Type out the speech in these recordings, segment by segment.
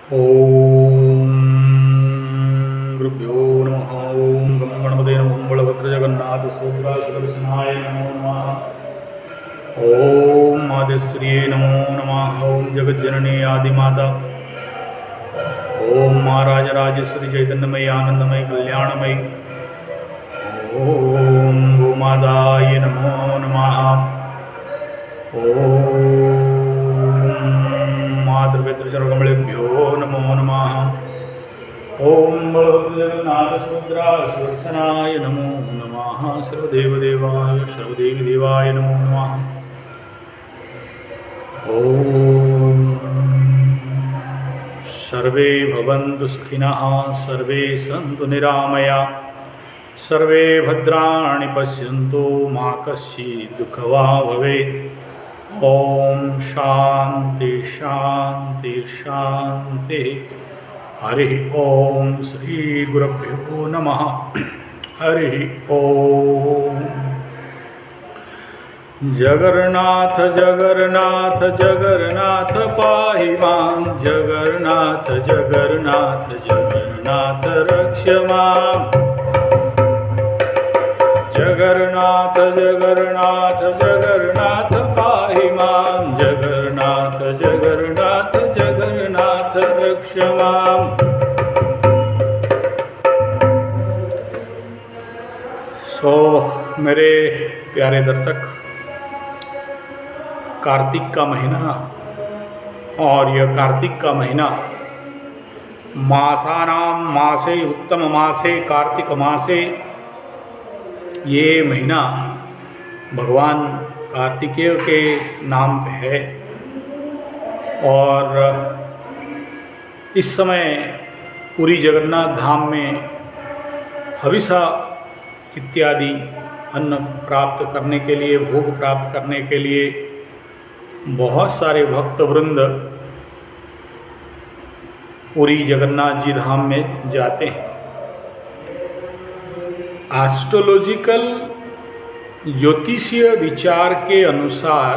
ओम गुरुभ्यो नमः। ओम गं गणपते नमः। ओम बलभद्र जगन्नाथ सुभद्रा सुदर्शनाय नमो नमः। ओम मातेश्वर्यै नमो नमः। ओम जगज्जननी आदिमाता। ओम महाराजराजेश्वरी चैतन्यमयी आनंदमयी कल्याणमयी। ओम गोमाताय नमो नमः। ओम मातृपितृचरणकमलेभ्यो नमो नमः। ओम जगन्नाथ सुभद्रा सुदर्शनाय नमो नमः। सर्वदेवदेवाय सर्वदेवदेवाय नमो नमः। ओम सर्वे भवन्तु सुखिनः, सर्वे सन्तु निरामया, सर्वे भद्राणि पश्यन्तु मा कश्चित् दुःखभाग् भवेत्। ओम शांति शांति शांति। हरि ओम श्री गुरुभ्यो नमः। हरि ओम। जगन्नाथ जगन्नाथ जगन्नाथ पाहि मां, जगन्नाथ जगन्नाथ जगन्नाथ रक्ष मां, जगन्नाथ जगन्नाथ जगन्नाथ पाहि मां, जगन्नाथ जगन्नाथ जगन्नाथ रक्ष मां। मेरे प्यारे दर्शक, कार्तिक का महीना और यह कार्तिक का महीना मासानां मासे उत्तम मासे कार्तिक मासे, ये महीना भगवान कार्तिकेय के नाम पे है। और इस समय पूरी जगन्नाथ धाम में हविषा इत्यादि अन्न प्राप्त करने के लिए, भोग प्राप्त करने के लिए बहुत सारे भक्त वृंद पूरी जगन्नाथ जी धाम में जाते हैं। एस्ट्रोलॉजिकल ज्योतिषीय विचार के अनुसार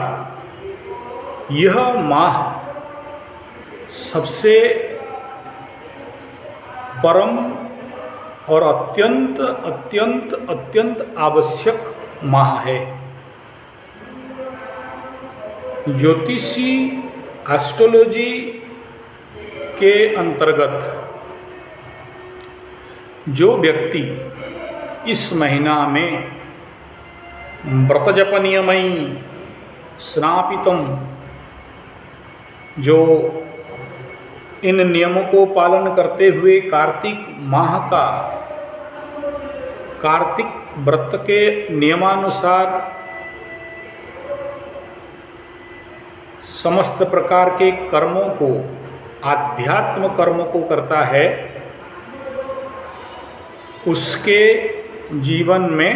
यह माह सबसे परम और अत्यंत अत्यंत अत्यंत आवश्यक माह है। ज्योतिषी एस्ट्रोलॉजी के अंतर्गत जो व्यक्ति इस महीना में व्रतजपनियमयी स्नापितम, जो इन नियमों को पालन करते हुए कार्तिक माह का, कार्तिक व्रत के नियमानुसार समस्त प्रकार के कर्मों को, आध्यात्म कर्मों को करता है, उसके जीवन में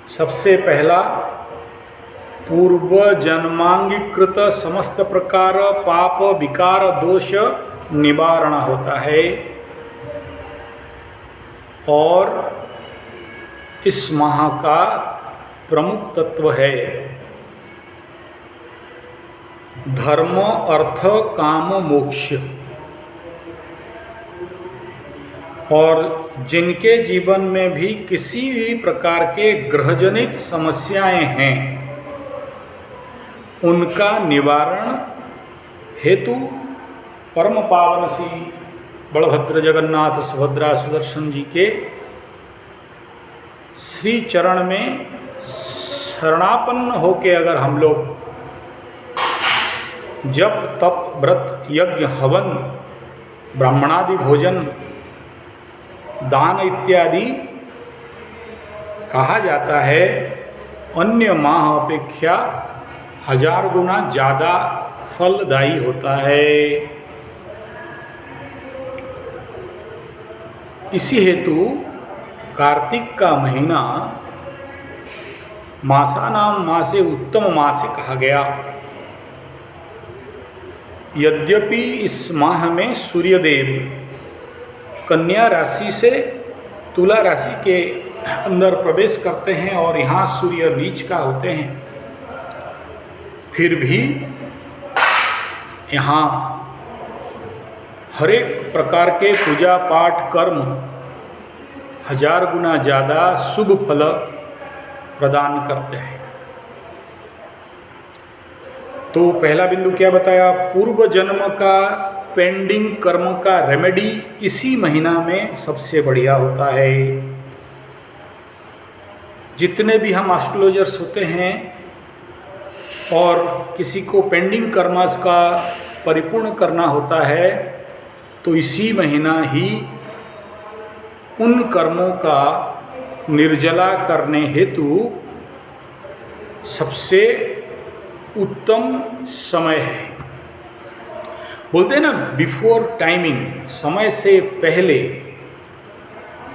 सबसे पहला पूर्व जन्मांगीकृत समस्त प्रकार पाप विकार दोष निवारण होता है। और इस माह का प्रमुख तत्व है धर्म अर्थ काम मोक्ष। और जिनके जीवन में भी किसी भी प्रकार के ग्रहजनित समस्याएं हैं, उनका निवारण हेतु परम पावन श्री बलभद्र जगन्नाथ सुभद्रा सुदर्शन जी के श्री चरण में शरणापन्न होके अगर हम लोग जप तप व्रत यज्ञ हवन ब्राह्मणादि भोजन दान इत्यादि, कहा जाता है अन्य माह अपेक्षा 1000 गुना ज़्यादा फलदायी होता है। इसी हेतु कार्तिक का महीना मासानां मासे उत्तम मासे कहा गया। यद्यपि इस माह में सूर्यदेव कन्या राशि से तुला राशि के अंदर प्रवेश करते हैं और यहाँ सूर्य नीच का होते हैं, फिर भी यहाँ हर एक प्रकार के पूजा पाठ कर्म 1000 गुना ज़्यादा शुभ फल प्रदान करते हैं। तो पहला बिंदु क्या बताया, पूर्व जन्म का पेंडिंग कर्म का रेमेडी इसी महीना में सबसे बढ़िया होता है। जितने भी हम एस्ट्रोलॉजर्स होते हैं और किसी को पेंडिंग कर्मास का परिपूर्ण करना होता है तो इसी महीना ही उन कर्मों का निर्जला करने हेतु सबसे उत्तम समय है। बोलते हैं ना, बिफोर टाइमिंग, समय से पहले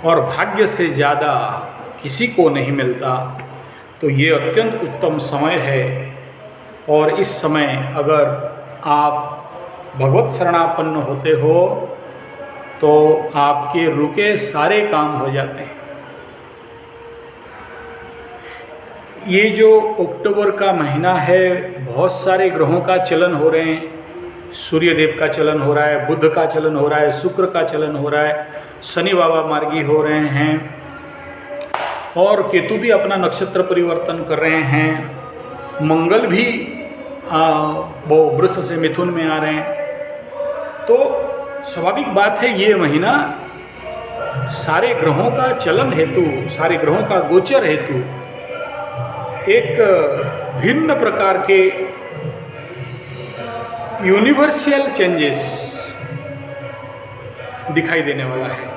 और भाग्य से ज़्यादा किसी को नहीं मिलता। तो ये अत्यंत उत्तम समय है और इस समय अगर आप भगवत शरणापन्न होते हो तो आपके रुके सारे काम हो जाते हैं। ये जो अक्टूबर का महीना है, बहुत सारे ग्रहों का चलन हो रहे हैं। सूर्य देव का चलन हो रहा है, बुध का चलन हो रहा है, शुक्र का चलन हो रहा है, शनि बाबा मार्गी हो रहे हैं और केतु भी अपना नक्षत्र परिवर्तन कर रहे हैं। मंगल भी वो वृष से मिथुन में आ रहे हैं। तो स्वाभाविक बात है, ये महीना सारे ग्रहों का चलन हेतु, सारे ग्रहों का गोचर हेतु एक भिन्न प्रकार के यूनिवर्सल चेंजेस दिखाई देने वाला है।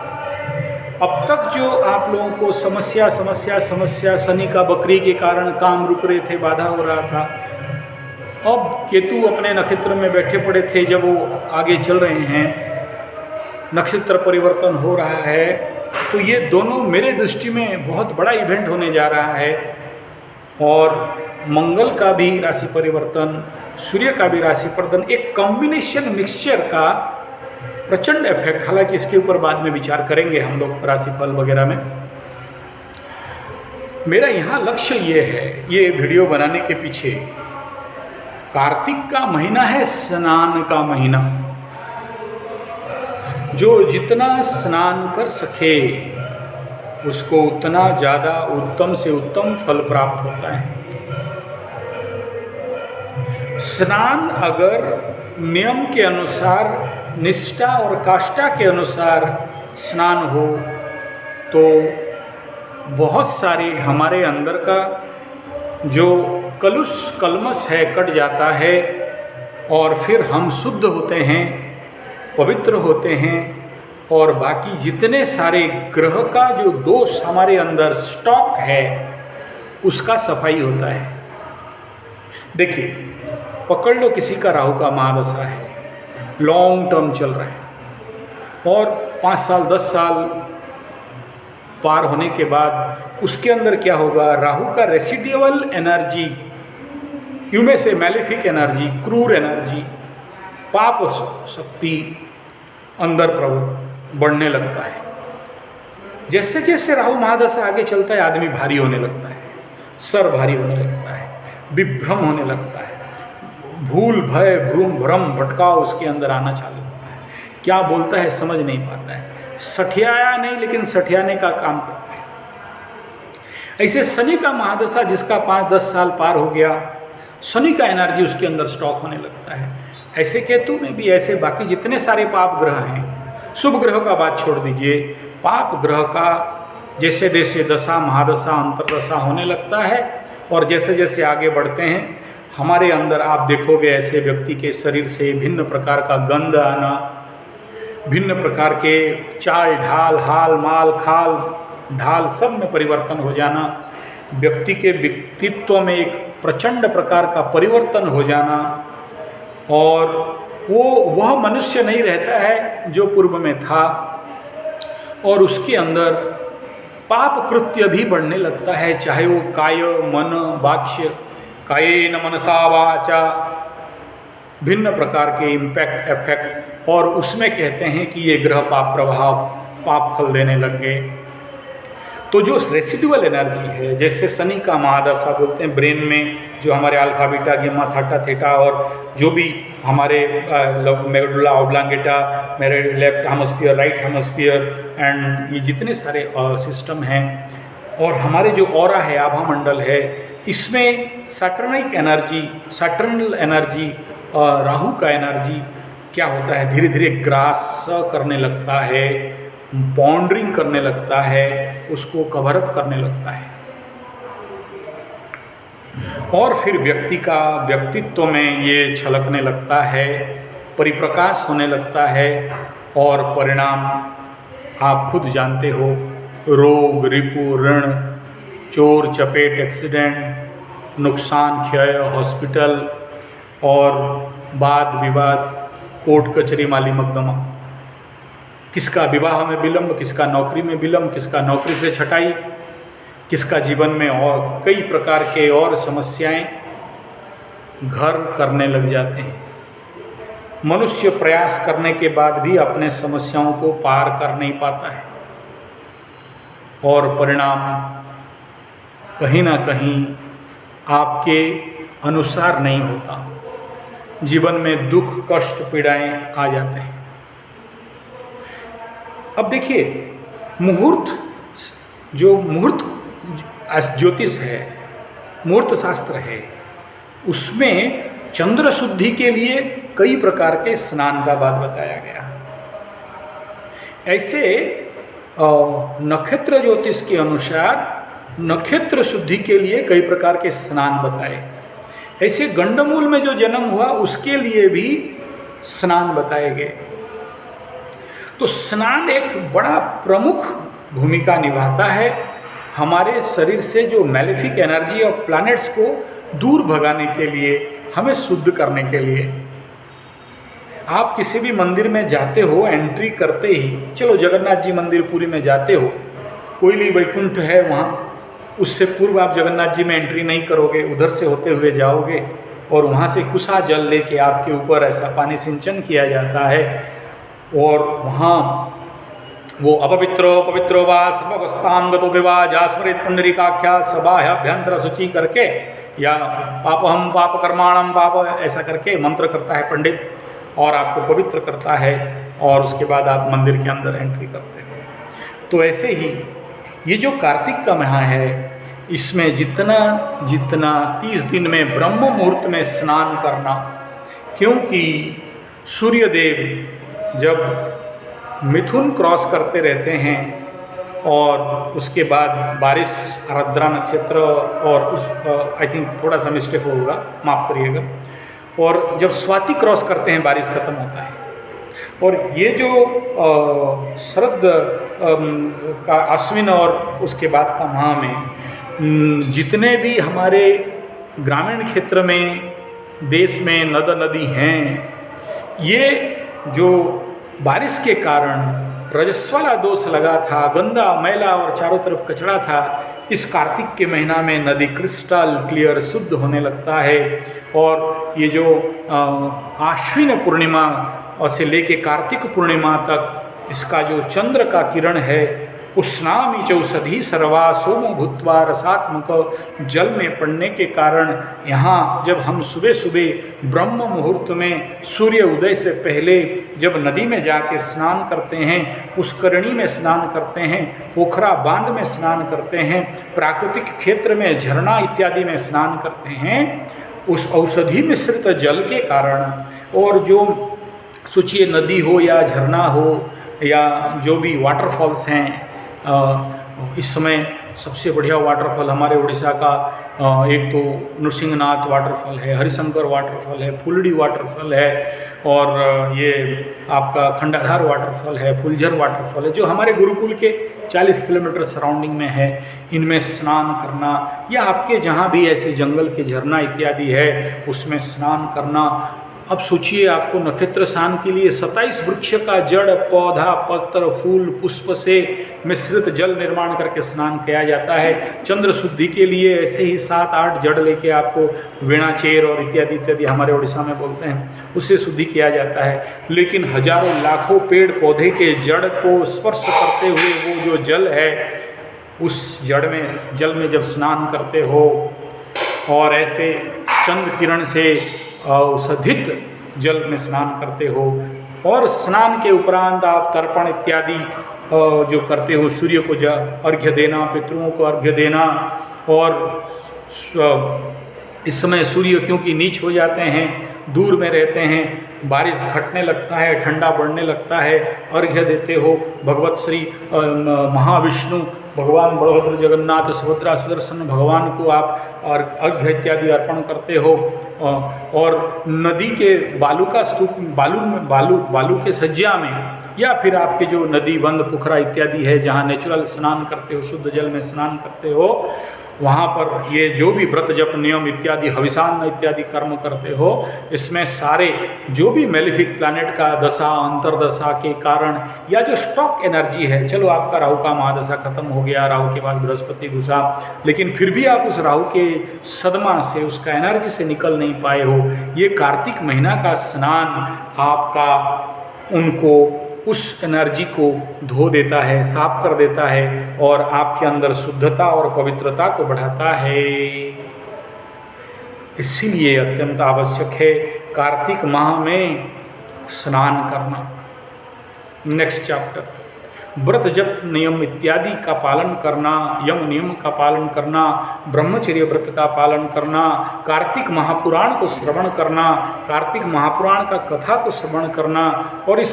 अब तक जो आप लोगों को समस्या शनि का बकरी के कारण काम रुक रहे थे, बाधा हो रहा था, अब केतु अपने नक्षत्र में बैठे पड़े थे, जब वो आगे चल रहे हैं, नक्षत्र परिवर्तन हो रहा है, तो ये दोनों मेरे दृष्टि में बहुत बड़ा इवेंट होने जा रहा है। और मंगल का भी राशि परिवर्तन, सूर्य का भी राशि परिवर्तन, एक कॉम्बिनेशन मिक्सचर का प्रचंड इफेक्ट। हालांकि इसके ऊपर बाद में विचार करेंगे हम लोग राशिफल वगैरह में। मेरा यहाँ लक्ष्य ये है, ये वीडियो बनाने के पीछे, कार्तिक का महीना है स्नान का महीना। जो जितना स्नान कर सके उसको उतना ज़्यादा उत्तम से उत्तम फल प्राप्त होता है। स्नान अगर नियम के अनुसार, निष्ठा और काष्ठा के अनुसार स्नान हो तो बहुत सारे हमारे अंदर का जो कलमश है कट जाता है और फिर हम शुद्ध होते हैं, पवित्र होते हैं और बाकी जितने सारे ग्रह का जो दोष हमारे अंदर स्टॉक है उसका सफाई होता है। देखिए, पकड़ लो किसी का राहु का महादशा है, लॉन्ग टर्म चल रहा है और 5 साल 10 साल पार होने के बाद उसके अंदर क्या होगा, राहु का रेसिडुअल एनर्जी, यू में से मैलेफिक एनर्जी, क्रूर एनर्जी, पाप शक्ति अंदर बढ़ने लगता है। जैसे जैसे राहु महादशा आगे चलता है आदमी भारी होने लगता है, सर भारी होने लगता है, विभ्रम होने लगता है, भूल भय भ्रम भटकाव उसके अंदर आना चालू होता है। क्या बोलता है समझ नहीं पाता है, सठियाया नहीं लेकिन सठियाने का काम करता है। ऐसे शनि का महादशा जिसका 5-10 साल पार हो गया, शनि का एनर्जी उसके अंदर स्टॉक होने लगता है। ऐसे केतु में भी, ऐसे बाकी जितने सारे पाप ग्रह हैं, शुभ ग्रह का बात छोड़ दीजिए, पाप ग्रह का जैसे जैसे दशा महादशा अंतरदशा होने लगता है और जैसे जैसे आगे बढ़ते हैं हमारे अंदर आप देखोगे ऐसे व्यक्ति के शरीर से भिन्न प्रकार का गंध आना, भिन्न प्रकार के चाल ढाल, हाल माल खाल ढाल सब में परिवर्तन हो जाना, व्यक्ति के व्यक्तित्व में एक प्रचंड प्रकार का परिवर्तन हो जाना और वह मनुष्य नहीं रहता है जो पूर्व में था और उसके अंदर पाप कृत्य भी बढ़ने लगता है, चाहे वो काय मन वाक्य, कायेन मनसा वाचा, भिन्न प्रकार के इम्पैक्ट इफेक्ट। और उसमें कहते हैं कि ये ग्रह पाप प्रभाव, पाप फल देने लग गए। तो जो रेसिडुअल एनर्जी है, जैसे शनि का महादशा बोलते हैं, ब्रेन में जो हमारे alpha beta gamma Thatta theta और जो भी हमारे मेडुला ऑब्लांगेटा, मेरे left hemisphere, right hemisphere and ये जितने सारे सिस्टम हैं, और हमारे जो ऑरा है, आभा मंडल है, इसमें सैटर्निक एनर्जी, सैटर्नल एनर्जी, राहु का एनर्जी क्या होता है, धीरे धीरे ग्रास करने लगता है, पॉन्डरिंग करने लगता है, उसको कवरअप करने लगता है, और फिर व्यक्ति का व्यक्तित्व में ये छलकने लगता है, परिप्रकाश होने लगता है, और परिणाम आप खुद जानते हो, रोग, रिपु, ऋण, चोर चपेट, एक्सीडेंट, नुकसान, क्षय, हॉस्पिटल और वाद विवाद, कोर्ट कचहरी, माली मुकदमा, किसका विवाह में विलंब, किसका नौकरी में विलंब, किसका नौकरी से छटाई, किसका जीवन में और कई प्रकार के और समस्याएं घर करने लग जाते हैं। मनुष्य प्रयास करने के बाद भी अपने समस्याओं को पार कर नहीं पाता है, और परिणाम कहीं ना कहीं आपके अनुसार नहीं होता, जीवन में दुख, कष्ट, पीड़ाएं आ जाते हैं। अब देखिए, मुहूर्त, जो मुहूर्त ज्योतिष है, मुहूर्त शास्त्र है, उसमें चंद्र शुद्धि के लिए कई प्रकार के स्नान का बात बताया गया। ऐसे नक्षत्र ज्योतिष के अनुसार नक्षत्र शुद्धि के लिए कई प्रकार के स्नान बताए। ऐसे गंडमूल में जो जन्म हुआ उसके लिए भी स्नान बताए गए। तो स्नान एक बड़ा प्रमुख भूमिका निभाता है हमारे शरीर से जो मैलेफिक एनर्जी और प्लैनेट्स को दूर भगाने के लिए, हमें शुद्ध करने के लिए। आप किसी भी मंदिर में जाते हो, एंट्री करते ही, चलो जगन्नाथ जी मंदिर पुरी में जाते हो, कोयली वैकुंठ है वहाँ, उससे पूर्व आप जगन्नाथ जी में एंट्री नहीं करोगे, उधर से होते हुए जाओगे और वहाँ से कुशा जल लेके आपके ऊपर ऐसा पानी सिंचन किया जाता है, और वहाँ वो अपवित्रो पवित्रो वा सर्वावस्थां गतो विवा जास्मृत पुंडरीकाख्या सबाह्याभ्यंतर शुचि करके, या पापहम पाप कर्माणम पाप, ऐसा करके मंत्र करता है पंडित, और आपको पवित्र करता है, और उसके बाद आप मंदिर के अंदर एंट्री करते हो। तो ऐसे ही ये जो कार्तिक का महीना है, इसमें जितना 30 दिन में ब्रह्म मुहूर्त में स्नान करना, क्योंकि सूर्यदेव जब मिथुन क्रॉस करते रहते हैं और उसके बाद बारिश, आर्द्रा नक्षत्र, और उस आई थिंक थोड़ा सा मिस्टेक होगा, माफ़ करिएगा, और जब स्वाति क्रॉस करते हैं बारिश खत्म होता है। और ये जो शरद का अश्विन और उसके बाद का माह में जितने भी हमारे ग्रामीण क्षेत्र में, देश में नदी हैं, ये जो बारिश के कारण रजस्वाला दोष लगा था, गंदा मैला और चारों तरफ कचरा था, इस कार्तिक के महीना में नदी क्रिस्टल क्लियर शुद्ध होने लगता है। और ये जो आश्विन पूर्णिमा और से लेके कार्तिक पूर्णिमा तक इसका जो चंद्र का किरण है, उष्णामि चौषधि सर्वा सोमो भूत्वा रसात्मक, जल में पड़ने के कारण यहाँ जब हम सुबह सुबह ब्रह्म मुहूर्त में सूर्य उदय से पहले जब नदी में जाके स्नान करते हैं, पुष्करणी में स्नान करते हैं, पोखरा बांध में स्नान करते हैं, प्राकृतिक क्षेत्र में झरना इत्यादि में स्नान करते हैं, उस औषधि मिश्रित जल के कारण, और जो सोचिए नदी हो या झरना हो या जो भी वाटरफॉल्स हैं, इस समय सबसे बढ़िया वाटरफॉल हमारे उड़ीसा का एक तो नृसिंहनाथ वाटरफॉल है, हरिशंकर वाटरफॉल है, फुलड़ी वाटरफॉल है, और ये आपका खंडाधार वाटरफॉल है, फुलझर वाटरफॉल है, जो हमारे गुरुकुल के 40 किलोमीटर सराउंडिंग में है। इनमें स्नान करना, या आपके जहाँ भी ऐसे जंगल के झरना इत्यादि है उसमें स्नान करना। अब सोचिए, आपको नक्षत्र स्नान के लिए 27 वृक्ष का जड़, पौधा, पत्र, फूल, पुष्प से मिश्रित जल निर्माण करके स्नान किया जाता है। चंद्र शुद्धि के लिए ऐसे ही 7-8 जड़ लेके आपको वीणाचेर और इत्यादि इत्यादि हमारे उड़ीसा में बोलते हैं, उससे शुद्धि किया जाता है। लेकिन हजारों लाखों पेड़ पौधे के जड़ को स्पर्श करते हुए वो जो जल है, उस जल में जब स्नान करते हो और ऐसे चंद्र किरण से औषधित जल में स्नान करते हो। और स्नान के उपरांत आप तर्पण इत्यादि जो करते हो, सूर्य को अर्घ्य देना, पितरों को अर्घ्य देना। और इस समय सूर्य क्योंकि नीच हो जाते हैं, दूर में रहते हैं, बारिश घटने लगता है, ठंडा बढ़ने लगता है, अर्घ्य देते हो भगवत श्री महाविष्णु भगवान बलभद्र जगन्नाथ सुभद्रा सुदर्शन भगवान को आप और अर्घ्य इत्यादि अर्पण करते हो। और नदी के बालू का स्तूप, बालू के सज्जा में, या फिर आपके जो नदी बंद पोखरा इत्यादि है जहाँ नेचुरल स्नान करते हो, शुद्ध जल में स्नान करते हो, वहाँ पर ये जो भी व्रत जप नियम इत्यादि हविषान्न इत्यादि कर्म करते हो, इसमें सारे जो भी मेलिफिक प्लैनेट का दशा अंतरदशा के कारण या जो स्टॉक एनर्जी है, चलो आपका राहु का महादशा खत्म हो गया, राहु के बाद बृहस्पति घुसा, लेकिन फिर भी आप उस राहु के सदमा से, उसका एनर्जी से निकल नहीं पाए हो। ये कार्तिक महीना का स्नान आपका उनको उस एनर्जी को धो देता है, साफ कर देता है और आपके अंदर शुद्धता और पवित्रता को बढ़ाता है। इसीलिए अत्यंत आवश्यक है कार्तिक माह में स्नान करना। नेक्स्ट चैप्टर, व्रत जप नियम इत्यादि का पालन करना, यम नियम का पालन करना, ब्रह्मचर्य व्रत का पालन करना, कार्तिक महापुराण को श्रवण करना, कार्तिक महापुराण का कथा को श्रवण करना। और इस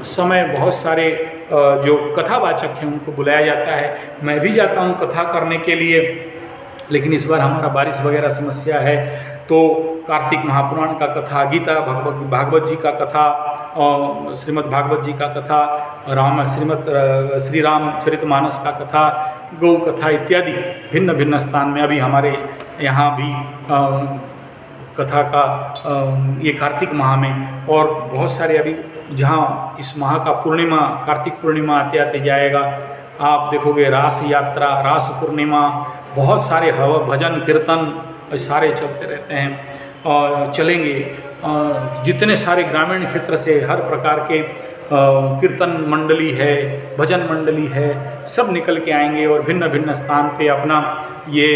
समय बहुत सारे जो कथावाचक हैं उनको बुलाया जाता है। मैं भी जाता हूँ कथा करने के लिए, लेकिन इस बार हमारा बारिश वगैरह समस्या है, तो कार्तिक महापुराण का कथा, गीता भागवत जी का कथा, श्रीमद् भागवत जी का कथा, श्री रामचरितमानस का कथा, गौ कथा इत्यादि भिन्न भिन्न स्थान में अभी हमारे यहाँ भी कथा का ये कार्तिक माह में, और बहुत सारे अभी जहाँ इस माह का पूर्णिमा, कार्तिक पूर्णिमा आते आते जाएगा, आप देखोगे रास यात्रा, रास पूर्णिमा, बहुत सारे भजन कीर्तन सारे चलते रहते हैं और चलेंगे। जितने सारे ग्रामीण क्षेत्र से हर प्रकार के कीर्तन मंडली है, भजन मंडली है, सब निकल के आएंगे और भिन्न भिन्न स्थान पे अपना ये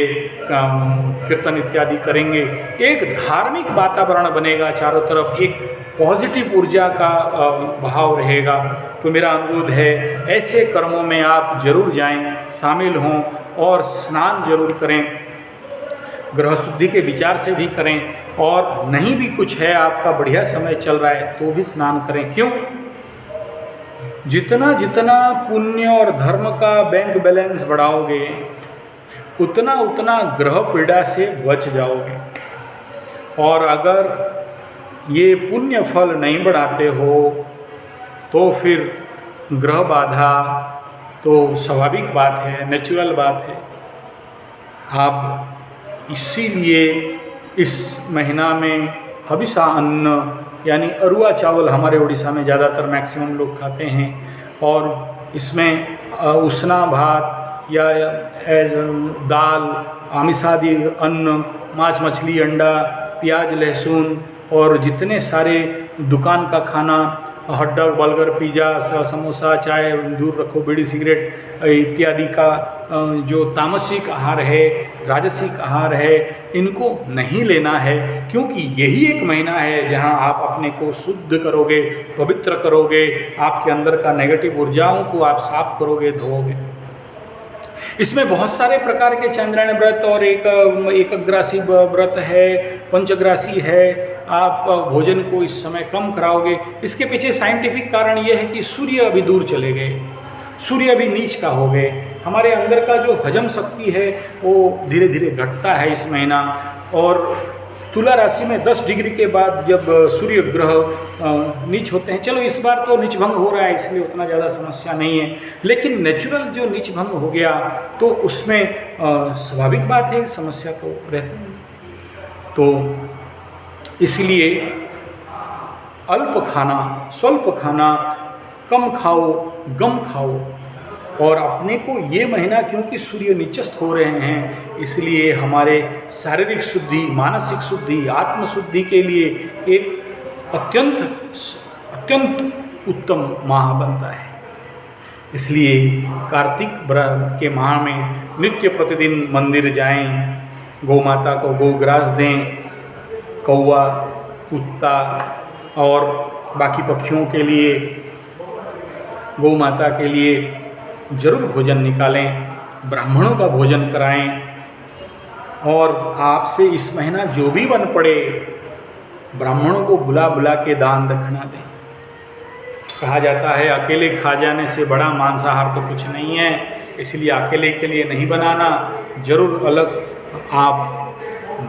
कीर्तन इत्यादि करेंगे। एक धार्मिक वातावरण बनेगा, चारों तरफ एक पॉजिटिव ऊर्जा का बहाव रहेगा। तो मेरा अनुरोध है ऐसे कर्मों में आप जरूर जाएं, शामिल हों और स्नान जरूर करें, ग्रह शुद्धि के विचार से भी करें, और नहीं भी कुछ है, आपका बढ़िया समय चल रहा है तो भी स्नान करें। क्यों? जितना जितना पुण्य और धर्म का बैंक बैलेंस बढ़ाओगे, उतना उतना ग्रह पीड़ा से बच जाओगे। और अगर ये पुण्य फल नहीं बढ़ाते हो तो फिर ग्रह बाधा तो स्वाभाविक बात है, नेचुरल बात है। आप इसीलिए इस महीना में हविषा अन्न यानी अरुआ चावल हमारे उड़ीसा में ज़्यादातर मैक्सिमम लोग खाते हैं, और इसमें उसना भात या दाल, आमिषादि अन्न, मांस मछली अंडा, प्याज लहसुन और जितने सारे दुकान का खाना, hot dog burger pizza samosa चाय दूर रखो, बीड़ी सिगरेट इत्यादि का जो तामसिक आहार है, राजसिक आहार है, इनको नहीं लेना है। क्योंकि यही एक महीना है जहां आप अपने को शुद्ध करोगे, पवित्र करोगे, आपके अंदर का नेगेटिव ऊर्जाओं को आप साफ करोगे, धोओगे। इसमें बहुत सारे प्रकार के चंद्रायण व्रत और एकग्रासी व्रत है, पंचग्रासी है। आप भोजन को इस समय कम कराओगे। इसके पीछे साइंटिफिक कारण यह है कि सूर्य अभी दूर चले गए, सूर्य अभी नीच का हो गए, हमारे अंदर का जो हजम शक्ति है वो धीरे धीरे घटता है इस महीना। और तुला राशि में 10 डिग्री के बाद जब सूर्य ग्रह नीच होते हैं, चलो इस बार तो नीच भंग हो रहा है इसलिए उतना ज़्यादा समस्या नहीं है, लेकिन नेचुरल जो नीच भंग हो गया तो उसमें स्वाभाविक बात है, समस्या तो रहती है। तो इसलिए अल्प खाना, स्वल्प खाना, कम खाओ, गम खाओ। और अपने को ये महीना क्योंकि सूर्य नीचस्थ हो रहे हैं, इसलिए हमारे शारीरिक शुद्धि, मानसिक शुद्धि, आत्मशुद्धि के लिए एक अत्यंत उत्तम माह बनता है। इसलिए कार्तिक के माह में नित्य प्रतिदिन मंदिर जाएं, गौ माता को गोग्रास दें, कौवा, कुत्ता और बाकी पक्षियों के लिए, गौ माता के लिए जरूर भोजन निकालें, ब्राह्मणों का भोजन कराएं। और आपसे इस महीना जो भी बन पड़े ब्राह्मणों को बुला बुला के दान दक्षिणा दें। कहा जाता है अकेले खा जाने से बड़ा मांसाहार तो कुछ नहीं है, इसलिए अकेले के लिए नहीं बनाना, जरूर अलग आप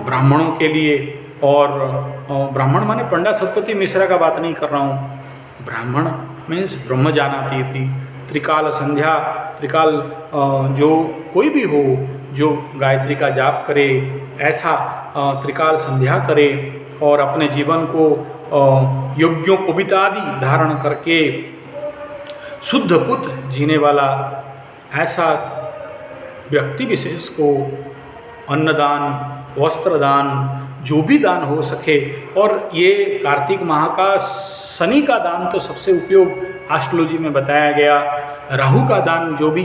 ब्राह्मणों के लिए। और ब्राह्मण माने पंडित सतपति मिश्रा का बात नहीं कर रहा हूँ, ब्राह्मण मीन्स ब्रह्म जानाति, त्रिकाल संध्या, त्रिकाल जो कोई भी हो जो गायत्री का जाप करे, ऐसा त्रिकाल संध्या करे और अपने जीवन को यज्ञोपवीतादि धारण करके शुद्ध पुत जीने वाला ऐसा व्यक्ति विशेष को अन्नदान, वस्त्रदान, जो भी दान हो सके। और ये कार्तिक माह का शनि का दान तो सबसे उपयोग एस्ट्रोलॉजी में बताया गया। राहु का दान जो भी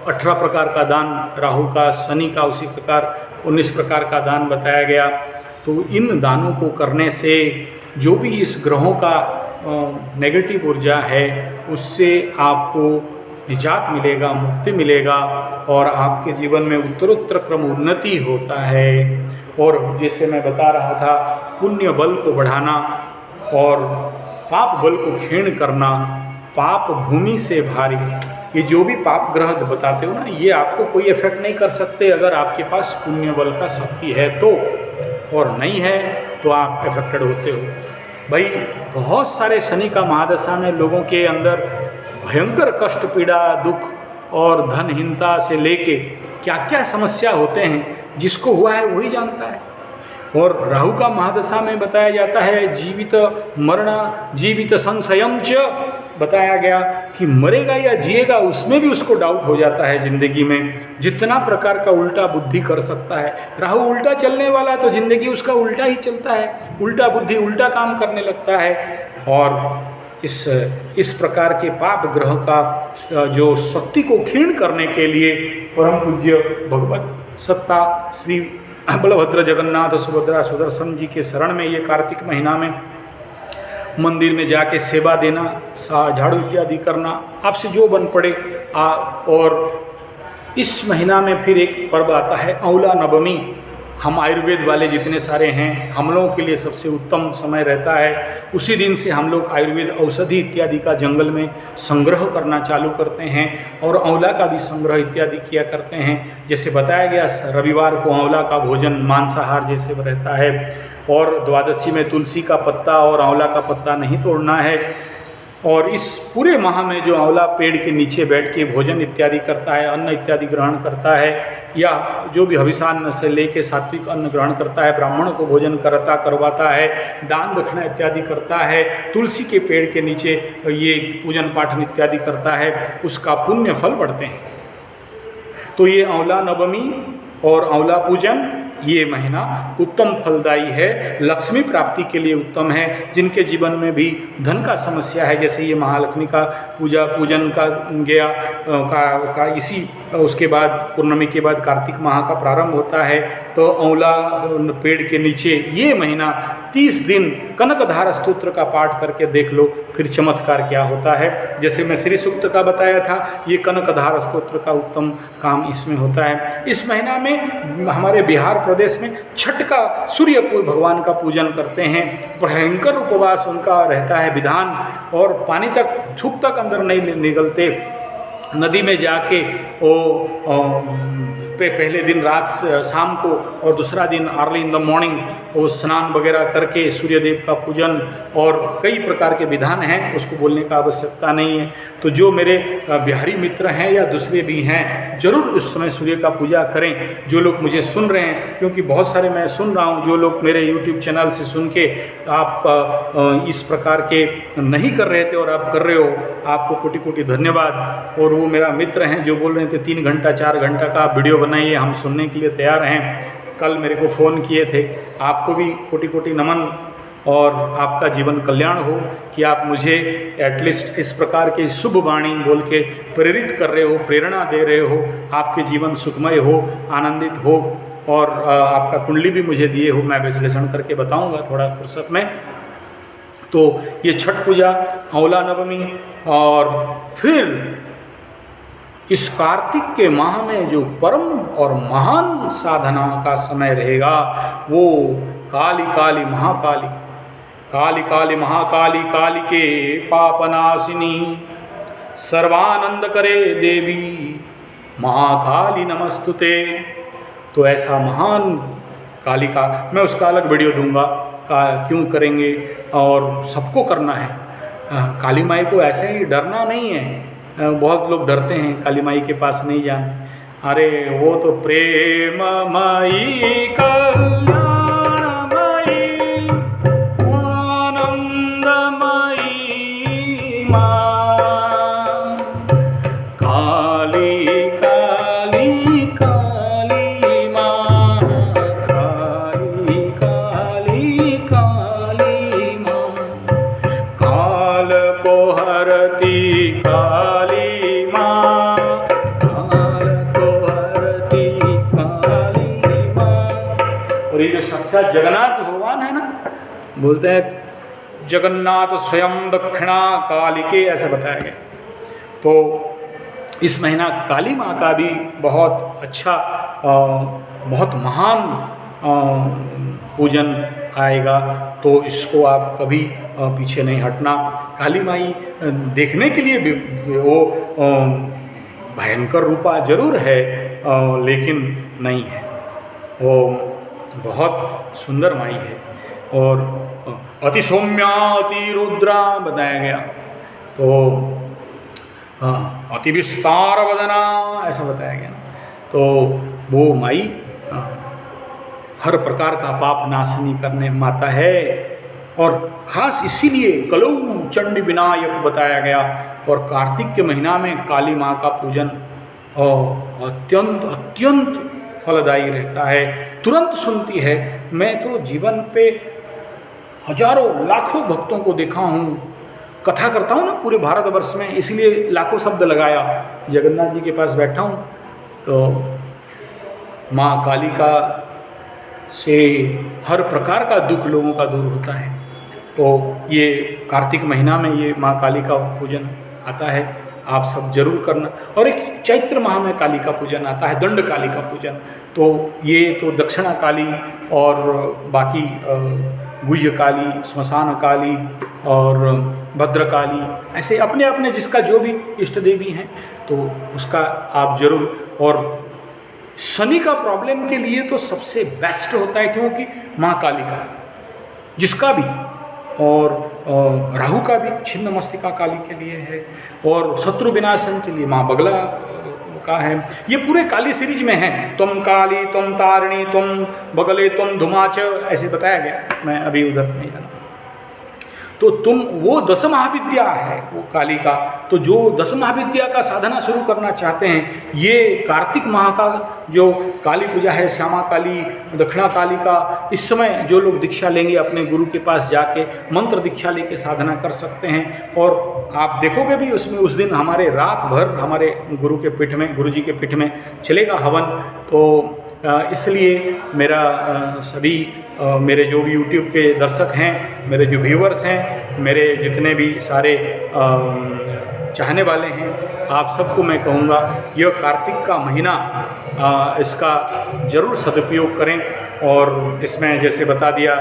18 प्रकार का दान राहु का, शनि का उसी प्रकार 19 प्रकार का दान बताया गया। तो इन दानों को करने से जो भी इस ग्रहों का नेगेटिव ऊर्जा है उससे आपको निजात मिलेगा, मुक्ति मिलेगा और आपके जीवन में उत्तरोत्तर क्रम उन्नति होता है। और जैसे मैं बता रहा था, पुण्य बल को बढ़ाना और पाप बल को क्षीण करना, पाप भूमि से भारी, ये जो भी पाप ग्रह बताते हो ना, ये आपको कोई इफेक्ट नहीं कर सकते अगर आपके पास पुण्य बल का शक्ति है तो, और नहीं है तो आप इफेक्टेड होते हो। भाई बहुत सारे शनि का महादशा में लोगों के अंदर भयंकर कष्ट, पीड़ा, दुख और धनहीनता से लेके क्या क्या समस्या होते हैं, जिसको हुआ है वही जानता है। और राहु का महादशा में बताया जाता है जीवित मरण जीवित संशयम च, बताया गया कि मरेगा या जिएगा उसमें भी उसको डाउट हो जाता है जिंदगी में। जितना प्रकार का उल्टा बुद्धि कर सकता है, राहु उल्टा चलने वाला तो जिंदगी उसका उल्टा ही चलता है, उल्टा बुद्धि उल्टा काम करने लगता है। और इस प्रकार के पाप ग्रह का जो शक्ति को क्षीण करने के लिए परम पूज्य भगवत सत्ता श्री बलभद्र जगन्नाथ सुभद्रा सुदर्शन जी के शरण में ये कार्तिक महीना में मंदिर में जाके सेवा देना, झाड़ू इत्यादि करना, आपसे जो बन पड़े। और इस महीना में फिर एक पर्व आता है औला नवमी। हम आयुर्वेद वाले जितने सारे हैं, हम लोगों के लिए सबसे उत्तम समय रहता है। उसी दिन से हम लोग आयुर्वेद औषधि इत्यादि का जंगल में संग्रह करना चालू करते हैं और औला का भी संग्रह इत्यादि किया करते हैं। जैसे बताया गया रविवार को औला का भोजन मांसाहार जैसे रहता है, और द्वादशी में तुलसी का पत्ता और औला का पत्ता नहीं तोड़ना है। और इस पूरे माह में जो औला पेड़ के नीचे बैठ के भोजन इत्यादि करता है, अन्न इत्यादि ग्रहण करता है, या जो भी हविषान्न से लेके सात्विक अन्न ग्रहण करता है, ब्राह्मण को भोजन करवाता है, दान दक्षिणा इत्यादि करता है, तुलसी के पेड़ के नीचे ये पूजन पाठन इत्यादि करता है, उसका पुण्य फल बढ़ते हैं। तो ये औला नवमी और औला पूजन ये महीना उत्तम फलदायी है, लक्ष्मी प्राप्ति के लिए उत्तम है। जिनके जीवन में भी धन का समस्या है, जैसे ये महालक्ष्मी का पूजन का गया का इसी उसके बाद पूर्णिमा के बाद कार्तिक माह का प्रारंभ होता है। तो औला पेड़ के नीचे ये महीना 30 दिन कनकधारा स्तोत्र का पाठ करके देख लो, फिर चमत्कार क्या होता है। जैसे मैं श्री सूक्त का बताया था, ये कनकधारा स्तोत्र का उत्तम काम इसमें होता है। इस महीना में हमारे बिहार प्रदेश में छठ का सूर्य भगवान का पूजन करते हैं। भयंकर उपवास उनका रहता है विधान, और पानी तक थूक तक अंदर नहीं निकलते। नदी में जाके पहले दिन रात शाम को और दूसरा दिन अर्ली इन द मॉर्निंग वो स्नान वगैरह करके सूर्यदेव का पूजन, और कई प्रकार के विधान हैं, उसको बोलने का आवश्यकता नहीं है। तो जो मेरे बिहारी मित्र हैं या दूसरे भी हैं, जरूर उस समय सूर्य का पूजा करें। जो लोग मुझे सुन रहे हैं, क्योंकि बहुत सारे मैं सुन रहा हूँ जो लोग मेरे यूट्यूब चैनल से सुन के आप इस प्रकार के नहीं कर रहे थे और आप कर रहे हो, आपको कोटि कोटि धन्यवाद। और वो मेरा मित्र हैं जो बोल रहे थे 3 घंटा 4 घंटा का वीडियो बनाइए, हम सुनने के लिए तैयार हैं। कल मेरे को फ़ोन किए थे, आपको भी कोटि कोटि नमन और आपका जीवन कल्याण हो कि आप मुझे एटलीस्ट इस प्रकार के शुभ वाणी बोल के प्रेरित कर रहे हो, प्रेरणा दे रहे हो। आपके जीवन सुखमय हो, आनंदित हो, और आपका कुंडली भी मुझे दिए हो, मैं विश्लेषण करके बताऊंगा थोड़ा फुर्सत में। तो ये छठ पूजा, औला नवमी, और फिर इस कार्तिक के माह में जो परम और महान साधना का समय रहेगा वो काली काली महाकाली, काली काली महाकाली, काली के पापनाशिनी, सर्वानंद करे देवी महाकाली नमस्तुते। तो ऐसा महान काली का मैं उसका अलग वीडियो दूंगा, क्यों करेंगे और सबको करना है। काली माई को ऐसे ही डरना नहीं है। बहुत लोग डरते हैं काली माई के पास नहीं जाना। अरे वो तो प्रेममयी कल्याणमयी आनंदमयी माँ, काली काली काली माँ, काली काली काली माँ, काल को हरती काली माँ, काल को हरती काली माँ। और ये जो साक्षात जगन्नाथ भगवान है ना, बोलते हैं जगन्नाथ स्वयं दक्षिणा कालिके, ऐसे बताया गया। तो इस महीना काली माँ का भी बहुत अच्छा बहुत महान पूजन आएगा, तो इसको आप कभी पीछे नहीं हटना। काली माई देखने के लिए भी वो भयंकर रूपा जरूर है, लेकिन नहीं है, वो बहुत सुंदर माई है। और अति सौम्या अति रुद्रा बताया गया, तो अति विस्तार वदना ऐसा बताया गया। तो वो माई हर प्रकार का पाप नाशनी करने माता है, और ख़ास इसीलिए कलौ चंडी विनायक बताया गया। और कार्तिक के महीना में काली माँ का पूजन अत्यंत अत्यंत फलदायी रहता है, तुरंत सुनती है। मैं तो जीवन पे हजारों लाखों भक्तों को देखा हूँ, कथा करता हूँ ना पूरे भारतवर्ष में, इसलिए लाखों शब्द लगाया। जगन्नाथ जी के पास बैठा हूँ तो माँ काली का से हर प्रकार का दुख लोगों का दूर होता है। तो ये कार्तिक महीना में ये माँ काली का पूजन आता है, आप सब जरूर करना। और एक चैत्र माह में काली का पूजन आता है, दंड काली का पूजन। तो ये तो दक्षिणा काली और बाकी गुह्य काली, श्मशान काली और भद्रकाली, ऐसे अपने अपने जिसका जो भी इष्ट देवी हैं तो उसका आप जरूर। और शनि का प्रॉब्लम के लिए तो सबसे बेस्ट होता है, क्योंकि माँ काली का जिसका भी, और राहु का भी छिन्न मस्तिका काली के लिए है, और शत्रु विनाशन के लिए माँ बगला का है। ये पूरे काली सीरीज में है, तुम काली, तुम तारिणी, तुम बगले, तुम धुमाच, ऐसे बताया गया। मैं अभी उधर नहीं जाना। तो तुम वो दस महाविद्या है वो काली का। तो जो दस महाविद्या का साधना शुरू करना चाहते हैं, ये कार्तिक माह का जो काली पूजा है, श्यामा काली, दक्षिणा काली का, इस समय जो लोग दीक्षा लेंगे अपने गुरु के पास जाके मंत्र दीक्षा लेके साधना कर सकते हैं। और आप देखोगे भी उसमें उस दिन हमारे रात भर हमारे गुरु के पीठ में, गुरु जी के पीठ में चलेगा हवन। तो इसलिए मेरा सभी मेरे जो भी यूट्यूब के दर्शक हैं, मेरे जो व्यूअर्स हैं, मेरे जितने भी सारे चाहने वाले हैं, आप सबको मैं कहूँगा यह कार्तिक का महीना इसका ज़रूर सदुपयोग करें। और इसमें जैसे बता दिया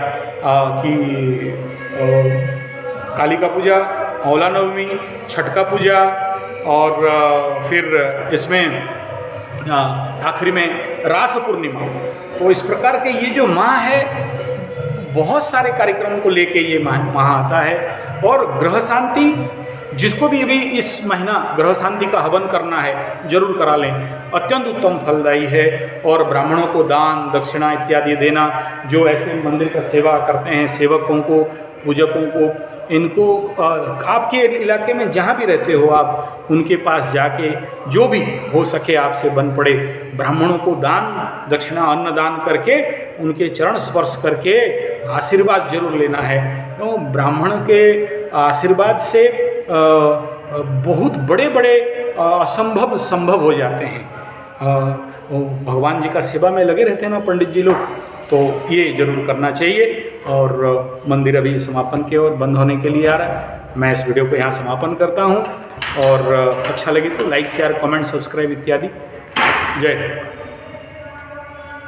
कि काली का पूजा, औला नवमी, छठ का पूजा, और फिर इसमें आखिरी में रास पूर्णिमा। तो इस प्रकार के ये जो माह है, बहुत सारे कार्यक्रम को लेके ये माह आता है। और ग्रह शांति, जिसको भी अभी इस महीना ग्रह शांति का हवन करना है जरूर करा लें, अत्यंत उत्तम फलदायी है। और ब्राह्मणों को दान दक्षिणा इत्यादि देना, जो ऐसे मंदिर का सेवा करते हैं, सेवकों को, पूजकों को, इनको आपके इलाके में जहाँ भी रहते हो आप उनके पास जाके जो भी हो सके आपसे बन पड़े, ब्राह्मणों को दान दक्षिणा अन्न दान करके उनके चरण स्पर्श करके आशीर्वाद जरूर लेना है। तो ब्राह्मण के आशीर्वाद से बहुत बड़े बड़े असंभव संभव हो जाते हैं। भगवान जी का सेवा में लगे रहते हैं ना पंडित जी लोग, तो ये ज़रूर करना चाहिए। और मंदिर अभी समापन की ओर बंद होने के लिए आ रहा है। मैं इस वीडियो को यहाँ समापन करता हूँ, और अच्छा लगे तो लाइक शेयर कमेंट सब्सक्राइब इत्यादि। जय हिंद।